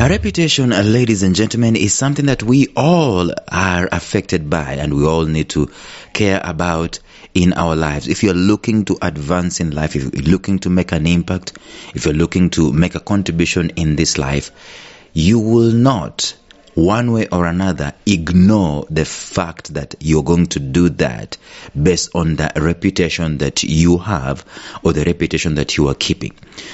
A reputation, ladies and gentlemen, is something that we all are affected by and we all need to care about in our lives. If you're looking to advance in life, if you're looking to make an impact, if you're looking to make a contribution in this life, you will not, one way or another, ignore the fact that you're going to do that based on the reputation that you have or the reputation that you are keeping.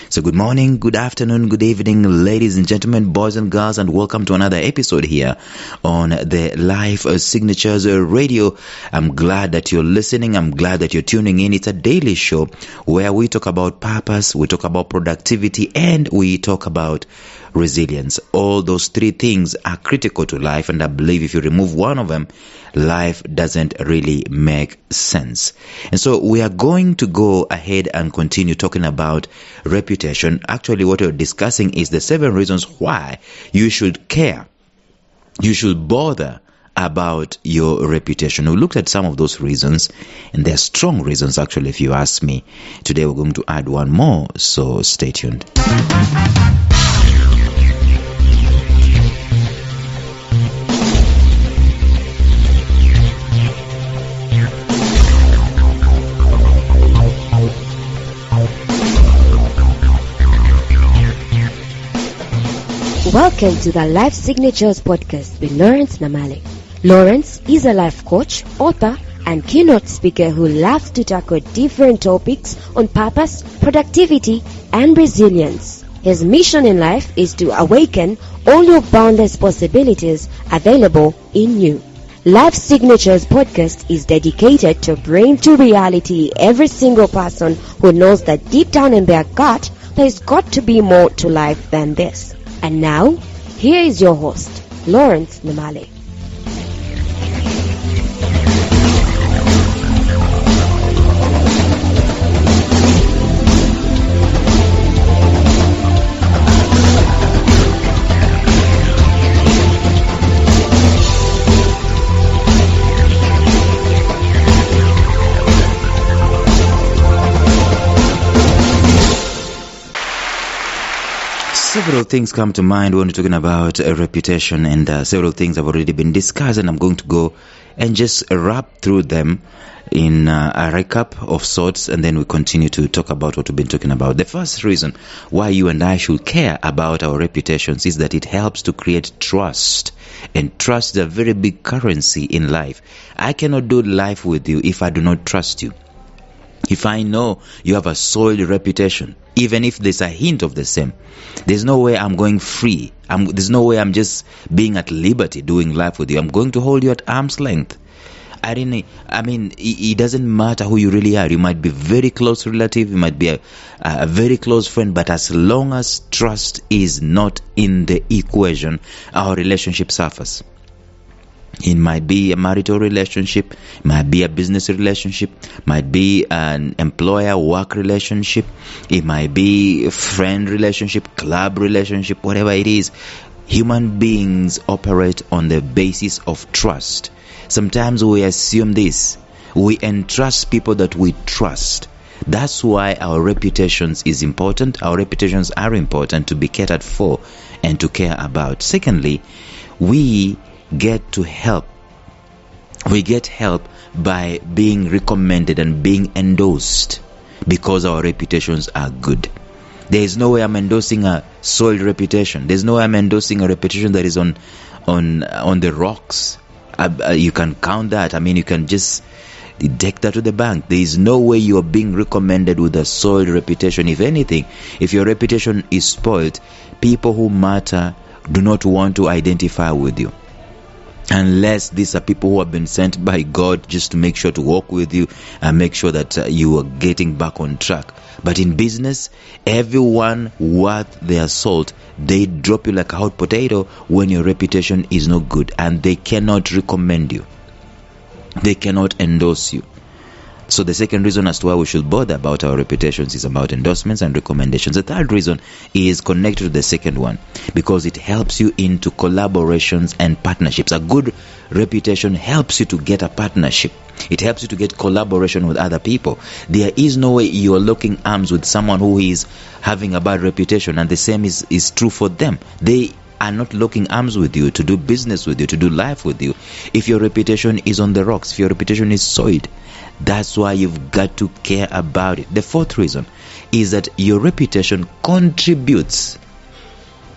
So good morning, good afternoon, good evening, ladies and gentlemen, boys and girls, and welcome to another episode here on the Life Signatures Radio. I'm glad that you're listening. I'm glad that you're tuning in. It's a daily show where we talk about purpose, we talk about productivity, and we talk about resilience. All those three things are critical to life, and I believe if you remove one of them, life doesn't really make sense. And so we are going to go ahead and continue talking about reputation. Actually, what we're discussing is the 7 reasons why you should care, you should bother about your reputation. We looked at some of those reasons, and they're strong reasons actually, if you ask me. Today we're going to add one more, so stay tuned. Welcome to the Life Signatures podcast with Lawrence Namale. Lawrence is a life coach, author, and keynote speaker who loves to tackle different topics on purpose, productivity, and resilience. His mission in life is to awaken all your boundless possibilities available in you. Life Signatures podcast is dedicated to bring to reality every single person who knows that deep down in their gut, there's got to be more to life than this. And now, here is your host, Lawrence Namale. Several things come to mind when we're talking about a reputation, and several things have already been discussed, and I'm going to go and just wrap through them in a recap of sorts, and then we continue to talk about what we've been talking about. The first reason why you and I should care about our reputations is that it helps to create trust, and trust is a very big currency in life. I cannot do life with you if I do not trust you. If I know you have a soiled reputation, even if there's a hint of the same, there's no way I'm going free. There's no way I'm just being at liberty doing life with you. I'm going to hold you at arm's length. It doesn't matter who you really are. You might be a very close relative, you might be a very close friend, but as long as trust is not in the equation, our relationship suffers. It might be a marital relationship, might be a business relationship, might be an employer-work relationship, it might be a friend relationship, club relationship, whatever it is. Human beings operate on the basis of trust. Sometimes we assume this. We entrust people that we trust. That's why our reputations is important. Our reputations are important to be catered for and to care about. Secondly, we get help by being recommended and being endorsed because our reputations are good. There is no way I'm endorsing a soiled reputation. There's no way I'm endorsing a reputation that is on the rocks. You can count that. You can just take that to the bank. There is no way you are being recommended with a soiled reputation. If anything, if your reputation is spoiled, people who matter do not want to identify with you. Unless these are people who have been sent by God just to make sure to walk with you and make sure that you are getting back on track. But in business, everyone worth their salt, they drop you like a hot potato when your reputation is not good, and they cannot recommend you. They cannot endorse you. So the second reason as to why we should bother about our reputations is about endorsements and recommendations. The third reason is connected to the second one, because it helps you into collaborations and partnerships. A good reputation helps you to get a partnership. It helps you to get collaboration with other people. There is no way you are locking arms with someone who is having a bad reputation, and the same is true for them. They are not locking arms with you to do business with you, to do life with you, if your reputation is on the rocks, if your reputation is soiled, that's why you've got to care about it. The fourth reason is that your reputation contributes.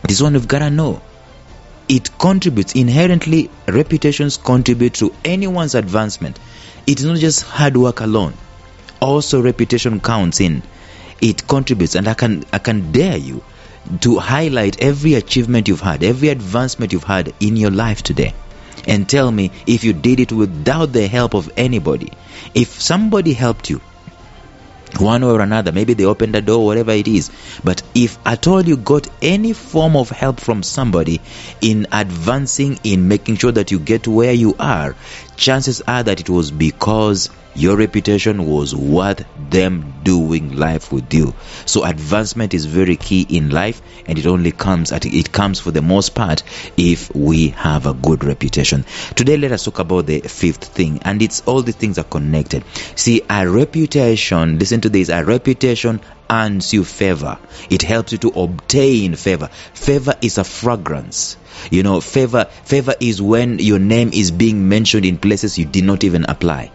This one you've got to know. It contributes. Inherently, reputations contribute to anyone's advancement. It's not just hard work alone. Also, reputation counts in. It contributes, and I can dare you to highlight every achievement you've had, every advancement you've had in your life today, and tell me if you did it without the help of anybody. If somebody helped you one way or another, maybe they opened the door, whatever it is, but if at all you got any form of help from somebody in advancing, in making sure that you get to where you are, chances are that it was because your reputation was worth them doing life with you. So advancement is very key in life, and it comes for the most part if we have a good reputation. Today, let us talk about the fifth thing, and it's all the things are connected. See, a reputation, listen to this, a reputation earns you favor. It helps you to obtain favor. Favor is a fragrance. Favor is when your name is being mentioned in places you did not even apply.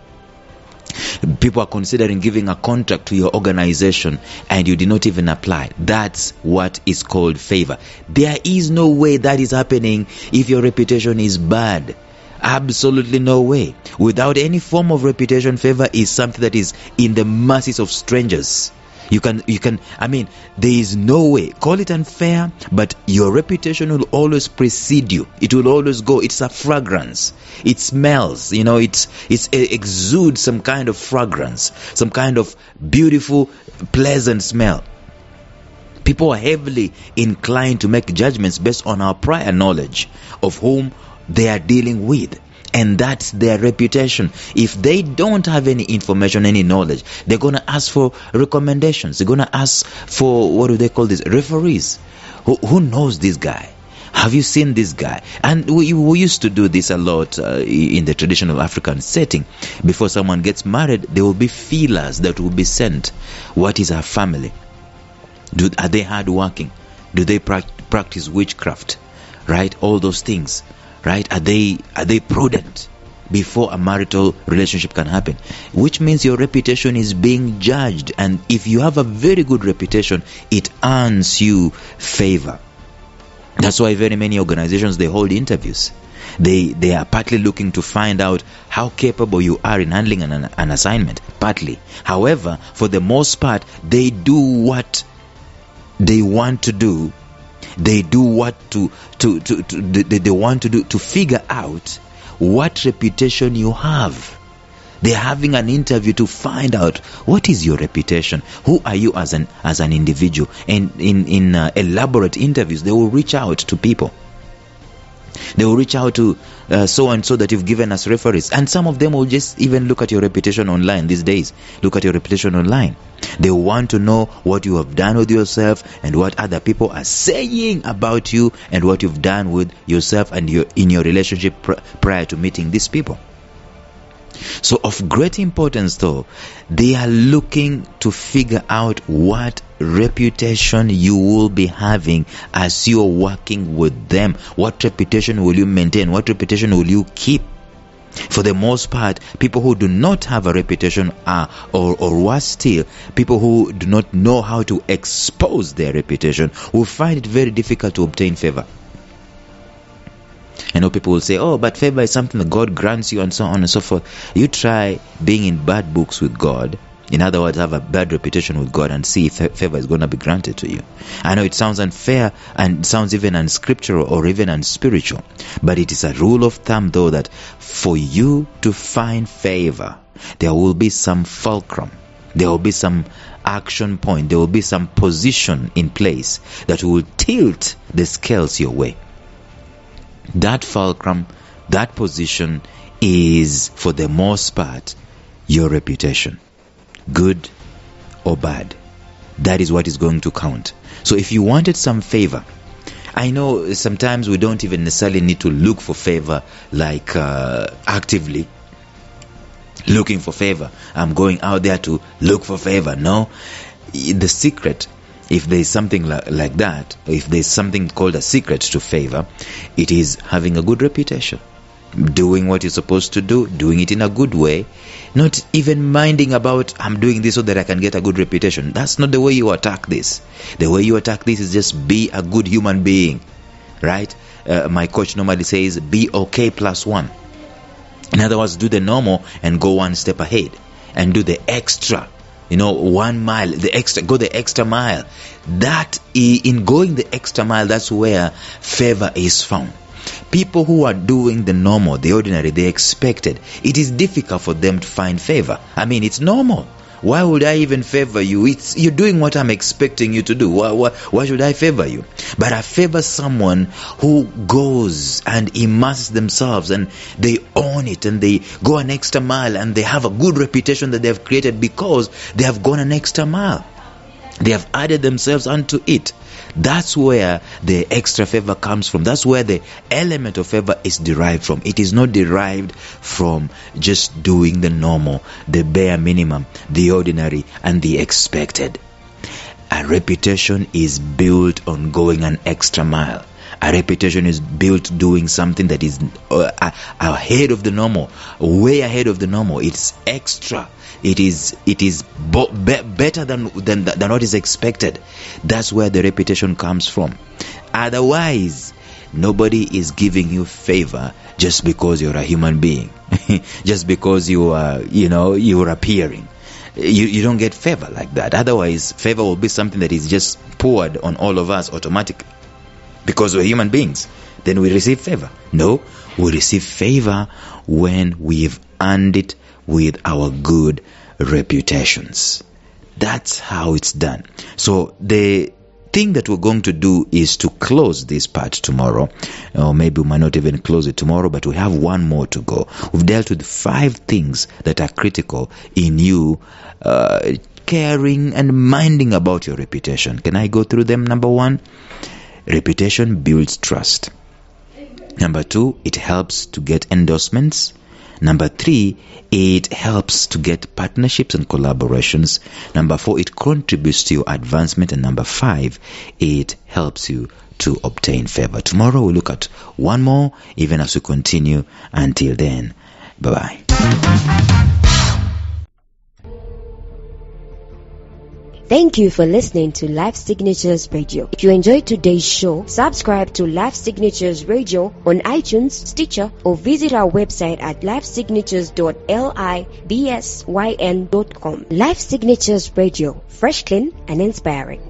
People are considering giving a contract to your organization and you did not even apply. That's what is called favor. There is no way that is happening if your reputation is bad. Absolutely no way. Without any form of reputation, favor is something that is in the masses of strangers. You can, there is no way. Call it unfair, but your reputation will always precede you. It will always go. It's a fragrance. It smells, it exudes some kind of fragrance, some kind of beautiful, pleasant smell. People are heavily inclined to make judgments based on our prior knowledge of whom they are dealing with. And that's their reputation. If they don't have any information, any knowledge, they're going to ask for recommendations. They're going to ask for, what do they call this? Referees. Who knows this guy? Have you seen this guy? And we used to do this a lot in the traditional African setting. Before someone gets married, there will be feelers that will be sent. What is her family? Are they hardworking? Do they practice witchcraft? Right? All those things. Right? Are they prudent before a marital relationship can happen? Which means your reputation is being judged, and if you have a very good reputation, it earns you favor. That's why very many organizations, they hold interviews. They are partly looking to find out how capable you are in handling an assignment. Partly. However, for the most part, they do what they want to do. They do what they want to do to figure out what reputation you have. They're having an interview to find out what is your reputation. Who are you as an individual? And in elaborate interviews, they will reach out to people. They will reach out to so and so that you've given us referees, and some of them will just even look at your reputation online these days. Look at your reputation online. They want to know what you have done with yourself and what other people are saying about you and what you've done with yourself and in your relationship prior to meeting these people. So of great importance though, they are looking to figure out what reputation you will be having as you are working with them. What reputation will you maintain? What reputation will you keep? For the most part, people who do not have a reputation are, or worse still, people who do not know how to expose their reputation will find it very difficult to obtain favor. I know people will say, oh, but favor is something that God grants you and so on and so forth. You try being in bad books with God. In other words, have a bad reputation with God and see if favor is going to be granted to you. I know it sounds unfair and sounds even unscriptural or even unspiritual. But it is a rule of thumb, though, that for you to find favor, there will be some fulcrum. There will be some action point. There will be some position in place that will tilt the scales your way. That fulcrum, that position is, for the most part, your reputation. Good or bad. That is what is going to count. So if you wanted some favor, I know sometimes we don't even necessarily need to look for favor like actively looking for favor. I'm going out there to look for favor. No. The secret If there's something like that, if there's something called a secret to favor, it is having a good reputation, doing what you're supposed to do, doing it in a good way, not even minding about, I'm doing this so that I can get a good reputation. That's not the way you attack this. The way you attack this is just be a good human being, right? My coach normally says, be okay +1. In other words, do the normal and go one step ahead and do the extra. 1 mile, go the extra mile. That in going the extra mile, that's where favor is found. People who are doing the normal, the ordinary, the expected, it is difficult for them to find favor. I mean, it's normal. Why would I even favor you? You're doing what I'm expecting you to do. Why should I favor you? But I favor someone who goes and immerses themselves and they own it and they go an extra mile and they have a good reputation that they have created because they have gone an extra mile. They have added themselves unto it. That's where the extra favor comes from. That's where the element of favor is derived from. It is not derived from just doing the normal, the bare minimum, the ordinary, and the expected. A reputation is built on going an extra mile. A reputation is built doing something that is ahead of the normal, way ahead of the normal. It's extra. It is better than what is expected. That's where the reputation comes from. Otherwise, nobody is giving you favor just because you're a human being, just because you're appearing. You don't get favor like that. Otherwise, favor will be something that is just poured on all of us automatically. Because we're human beings, then we receive favor. No, we receive favor when we've earned it with our good reputations. That's how it's done. So the thing that we're going to do is to close this part tomorrow, or maybe we might not even close it tomorrow, but we have one more to go. We've dealt with 5 things that are critical in you caring and minding about your reputation. Can I go through them? Number 1, reputation builds trust. Number 2, it helps to get endorsements. Number 3, it helps to get partnerships and collaborations. Number 4, it contributes to your advancement. And number 5, it helps you to obtain favor. Tomorrow we'll look at one more, even as we continue. Until then, bye-bye. Thank you for listening to Life Signatures Radio. If you enjoyed today's show, subscribe to Life Signatures Radio on iTunes, Stitcher, or visit our website at lifesignatures.libsyn.com. Life Signatures Radio, fresh, clean, and inspiring.